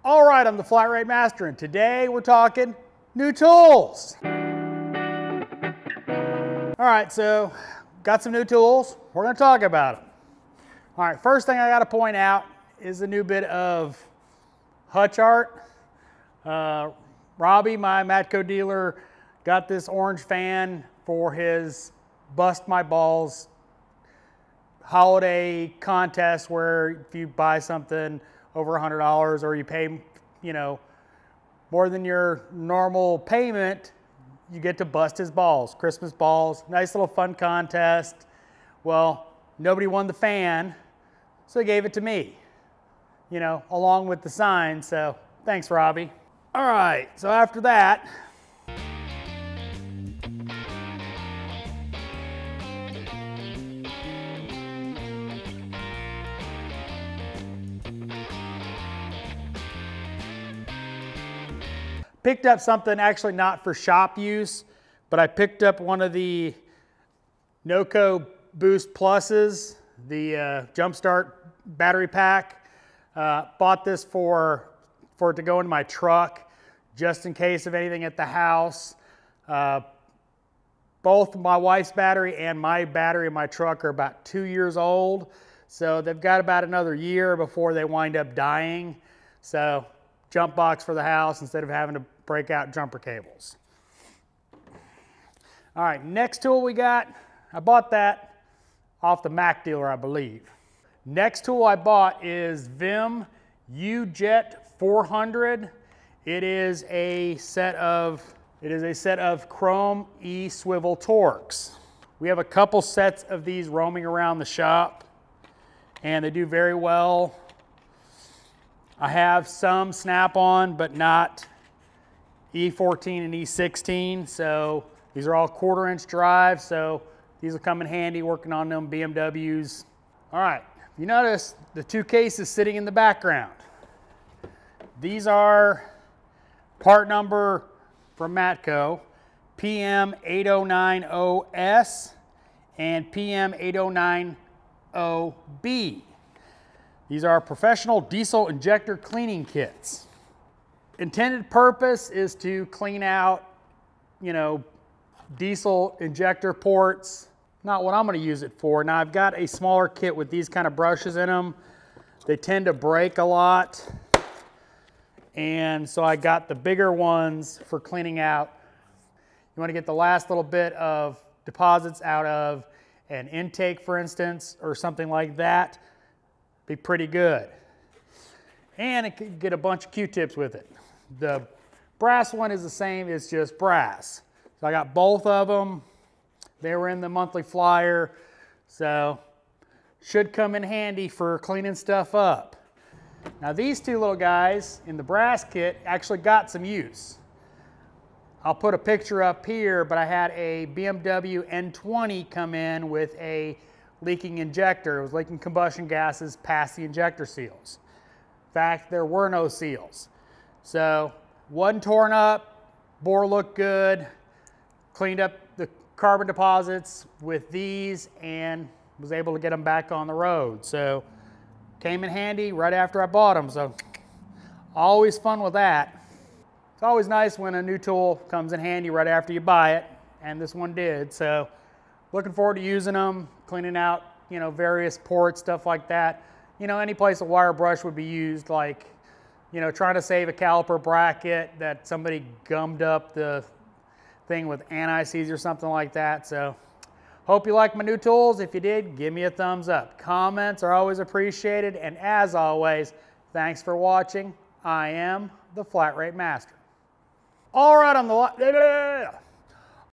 All right, I'm the Flat Rate Master, and today we're talking new tools. All right, so got some new tools. We're going to talk about them. All right, first thing I got to point out is a new bit of hutch art. Robbie, my Matco dealer, got this orange fan for his Bust My Balls holiday contest, where if you buy something over $100 or you pay, more than your normal payment, you get to bust his balls, Christmas balls. Nice little fun contest. Well, nobody won the fan, so they gave it to me, along with the sign. So thanks, Robbie. All right, so after that, picked up something actually not for shop use, but I picked up one of the Noco Boost Pluses, the Jumpstart battery pack. Bought this for it to go into my truck, just in case of anything at the house. Both my wife's battery and my battery in my truck are about 2 years old, so they've got about another year before they wind up dying. So jump box for the house instead of having to break out jumper cables. All right, next tool we got, I bought that off the Mac dealer, I believe. Next tool I bought is Vim U-Jet 400. It is a set of chrome E-swivel Torx. We have a couple sets of these roaming around the shop, and they do very well. I have some snap-on, but not E14 and E16, so these are all 1/4 inch drives, so these will come in handy working on them BMWs. All right, you notice the 2 cases sitting in the background. These are part number from Matco, PM8090S and PM8090B. These are professional diesel injector cleaning kits. Intended purpose is to clean out, diesel injector ports. Not what I'm going to use it for. Now I've got a smaller kit with these kind of brushes in them. They tend to break a lot. And so I got the bigger ones for cleaning out. You want to get the last little bit of deposits out of an intake, for instance, or something like that. Be pretty good. And it could get a bunch of Q-tips with it. The brass one is the same, it's just brass. So I got both of them. They were in the monthly flyer, so should come in handy for cleaning stuff up. Now these 2 little guys in the brass kit actually got some use. I'll put a picture up here, but I had a BMW N20 come in with a leaking injector. It was leaking combustion gases past the injector seals. In fact, there were no seals. So, wasn't torn up, bore looked good, cleaned up the carbon deposits with these and was able to get them back on the road. So, came in handy right after I bought them. So, always fun with that. It's always nice when a new tool comes in handy right after you buy it, and this one did. So, looking forward to using them, cleaning out, various ports, stuff like that. Any place a wire brush would be used, like, trying to save a caliper bracket that somebody gummed up the thing with anti-seize or something like that. So, hope you like my new tools. If you did, give me a thumbs up. Comments are always appreciated, and as always, thanks for watching. I am the Flat Rate Master. All right, I'm the